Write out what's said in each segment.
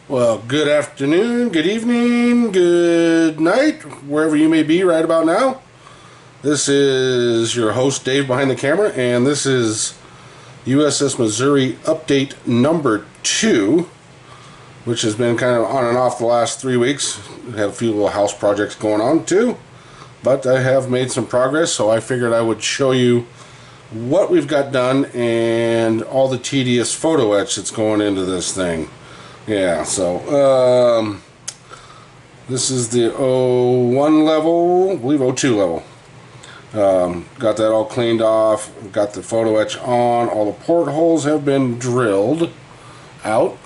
Well, good afternoon, good evening, good night, wherever you may be right about now. This is your host, Dave, behind the camera, and this is USS Missouri update number 2, which has been kind of on and off the last 3 weeks. I had a few little house projects going on too, but I have made some progress, so I figured I would show you what we've got done and all the tedious photo etch that's going into this thing. Yeah, so this is the O1 level, I believe O2 level. Got that all cleaned off, got the photo etch on, all the portholes have been drilled out,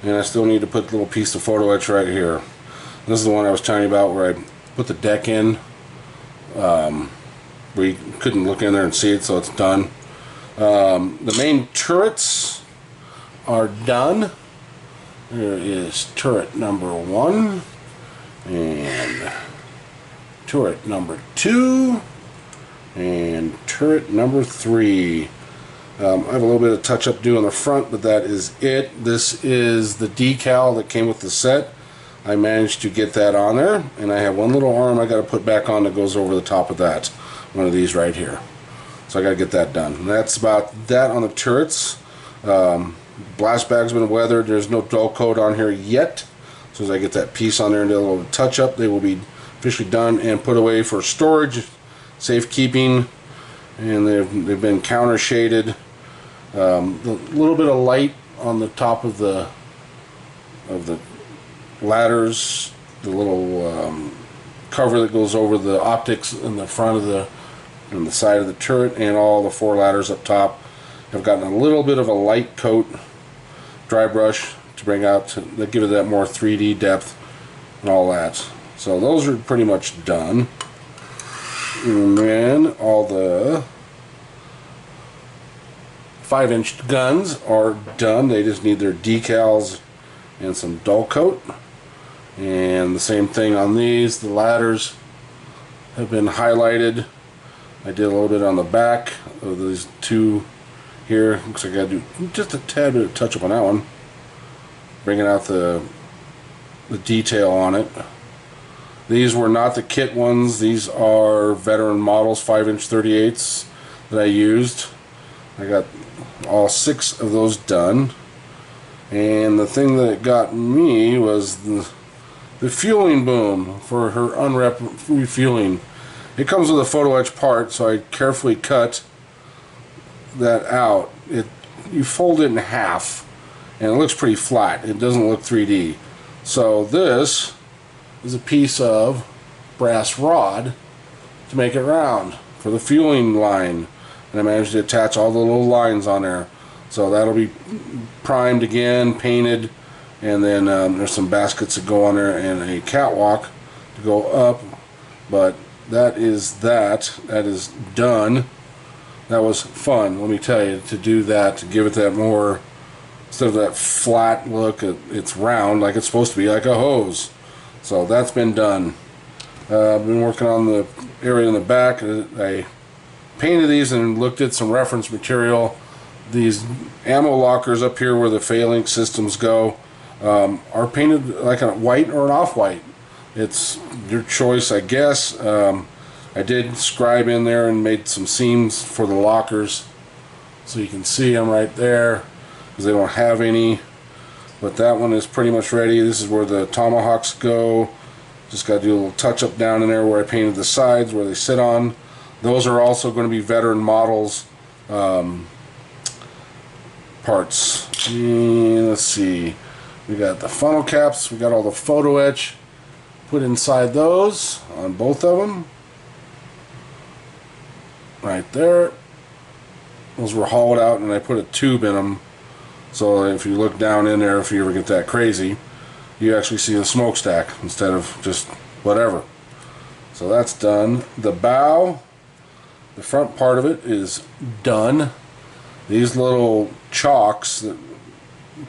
and I still need to put the little piece of photo etch right here. This is the one I was telling you about where I put the deck in, where you couldn't look in there and see it, so it's done. The main turrets are done. There is turret number 1 and turret number 2 and turret number 3. I have a little bit of touch up to do on the front, but that is it. This is the decal that came with the set. I managed to get that on there, and I have one little arm I got to put back on that goes over the top of that. One of these right here. So I got to get that done. And that's about that on the turrets. Blast bag's been weathered. There's no dull coat on here yet. As soon as I get that piece on there and do a little touch up, they will be officially done and put away for storage, safekeeping, and they've been counter shaded. A little bit of light on the top of the ladders, the little cover that goes over the optics in the front of the side of the turret, and all the 4 ladders up top have gotten a little bit of a light coat, dry brush to bring out to give it that more 3D depth and all that. So those are pretty much done. And then all the 5-inch guns are done. They just need their decals and some dull coat. And the same thing on these. The ladders have been highlighted. I did a little bit on the back of these 2 here. Looks like I gotta do just a tad bit of touch up on that one, bringing out the detail on it. These were not the kit ones. These are veteran models, 5-inch 38s that I used. I got all 6 of those done, and the thing that got me was the fueling boom for her unwrap refueling. It comes with a photo etch part, so I carefully cut that out. You fold it in half and it looks pretty flat. It doesn't look 3D. So this is a piece of brass rod to make it round for the fueling line, and I managed to attach all the little lines on there. So that'll be primed again, painted, and then there's some baskets that go on there and a catwalk to go up. But that is done. That was fun, let me tell you, to do that, to give it that more, instead of that flat look, it's round like it's supposed to be, like a hose. So that's been done. I've been working on the area in the back. I painted these and looked at some reference material. These ammo lockers up here where the phalanx systems go are painted like a white or an off-white. It's your choice, I guess. I did scribe in there and made some seams for the lockers, so you can see them right there, because they don't have any. But that one is pretty much ready. This is where the tomahawks go. Just got to do a little touch up down in there where I painted the sides where they sit on. Those are also going to be veteran models parts. And let's see, we got the funnel caps, we got all the photo etch put inside those on both of them. Right there. Those were hauled out and I put a tube in them, so if you look down in there, if you ever get that crazy, you actually see the smokestack instead of just whatever. So that's done. The bow, the front part of it is done. These little chalks,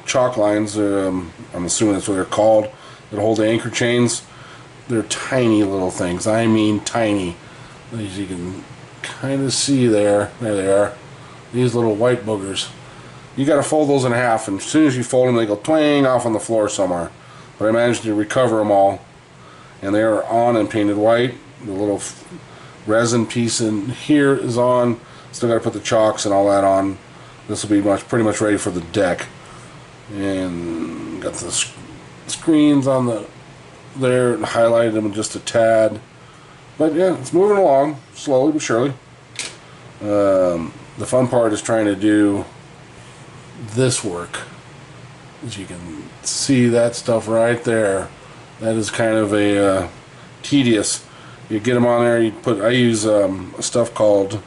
chalk lines, I'm assuming that's what they're called, that hold the anchor chains, they're tiny little things. I mean tiny. As you can kind of see there they are. These little white boogers. you got to fold those in half, and as soon as you fold them, they go twang off on the floor somewhere. But I managed to recover them all, and they are on and painted white. The little resin piece in here is on. Still got to put the chalks and all that on. This will be pretty much ready for the deck. And got the screens on there, and highlighted them just a tad. But yeah, it's moving along slowly but surely. The fun part is trying to do this work. As you can see, that stuff right there, that is kind of a tedious. You get them on there. I use stuff called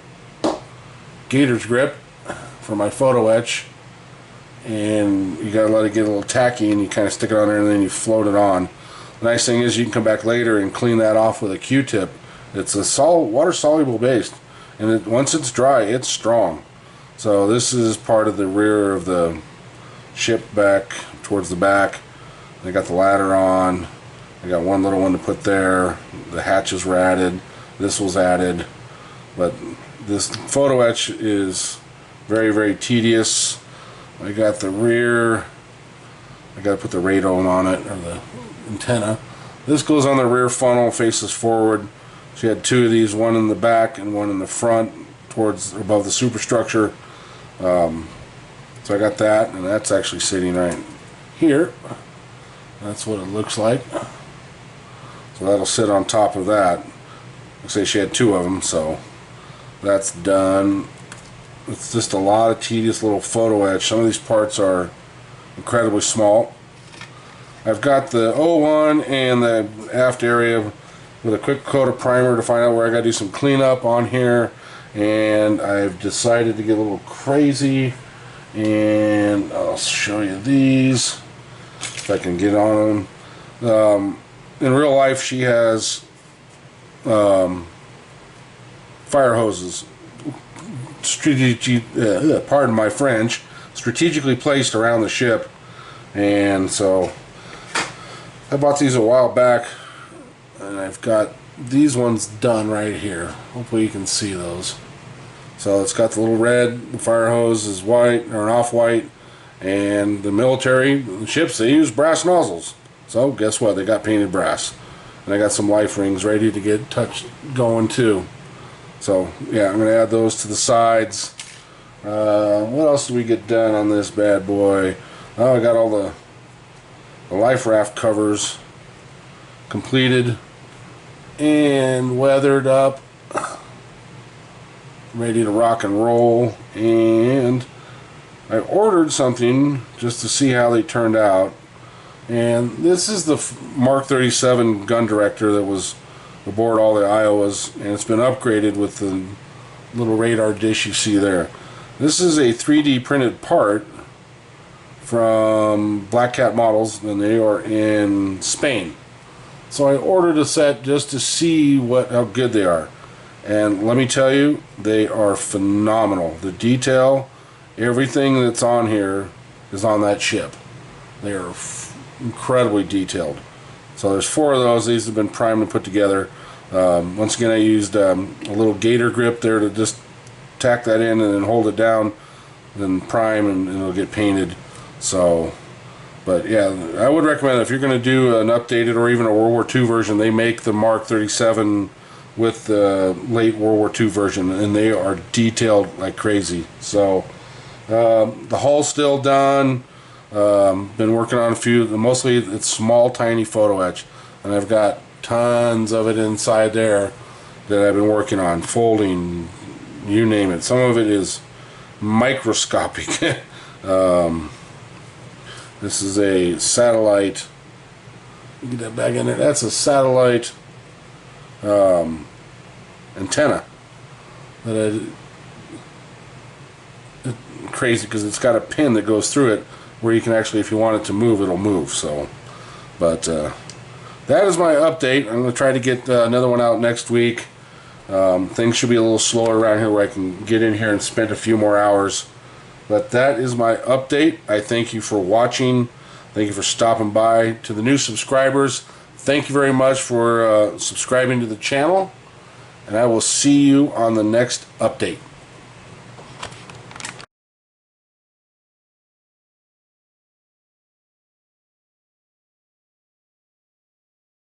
Gator's Grip for my photo etch, and you gotta let it get a little tacky, and you kind of stick it on there, and then you float it on. The nice thing is you can come back later and clean that off with a Q-tip. It's a water soluble base, and once it's dry, it's strong. So this is part of the rear of the ship back towards the back. I got the ladder on. I got one little one to put there. The hatches were added. This was added. But this photo etch is very, very tedious. I got the rear. I got to put the radome on it, or the antenna. This goes on the rear funnel, faces forward. She had two of these, one in the back and one in the front, towards above the superstructure. So I got that, and that's actually sitting right here. That's what it looks like. So that'll sit on top of that. Like I say, she had two of them, so that's done. It's just a lot of tedious little photo etch. Some of these parts are incredibly small. I've got the O1 and the aft area with a quick coat of primer to find out where I got to do some cleanup on here, and I've decided to get a little crazy, and I'll show you these if I can get on them. In real life, she has fire hoses, pardon my French, strategically placed around the ship, and so I bought these a while back, and I've got these ones done right here. Hopefully you can see those. So it's got the little red, the fire hose is white, or an off-white, and the military ships, they use brass nozzles. So guess what, they got painted brass. And I got some life rings ready to get going too. So yeah, I'm going to add those to the sides. What else did we get done on this bad boy? Oh, I got all the life raft covers completed and weathered up, ready to rock and roll. And I ordered something just to see how they turned out, and this is the Mark 37 gun director that was aboard all the Iowas, and it's been upgraded with the little radar dish you see there. This is a 3D printed part from Black Cat Models, and they are in Spain. So I ordered a set just to see how good they are, and let me tell you, they are phenomenal. The detail, everything that's on here is on that ship. They are incredibly detailed. So there's 4 of those. These have been primed and put together. Once again, I used a little gator grip there to just tack that in and then hold it down, then prime, and it'll get painted. So, but yeah, I would recommend if you're going to do an updated or even a World War II version, they make the Mark 37 with the late World War II version, and they are detailed like crazy. So the hull's still done. Been working on a few, mostly it's small tiny photo etch, and I've got tons of it inside there that I've been working on, folding, you name it. Some of it is microscopic. This is a satellite, get that back in there, that's a satellite antenna that crazy because it's got a pin that goes through it where you can actually, if you want it to move, it'll move. So, but that is my update. I'm going to try to get another one out next week. Things should be a little slower around here where I can get in here and spend a few more hours. But that is my update. I thank you for watching. Thank you for stopping by. To the new subscribers, thank you very much for subscribing to the channel. And I will see you on the next update.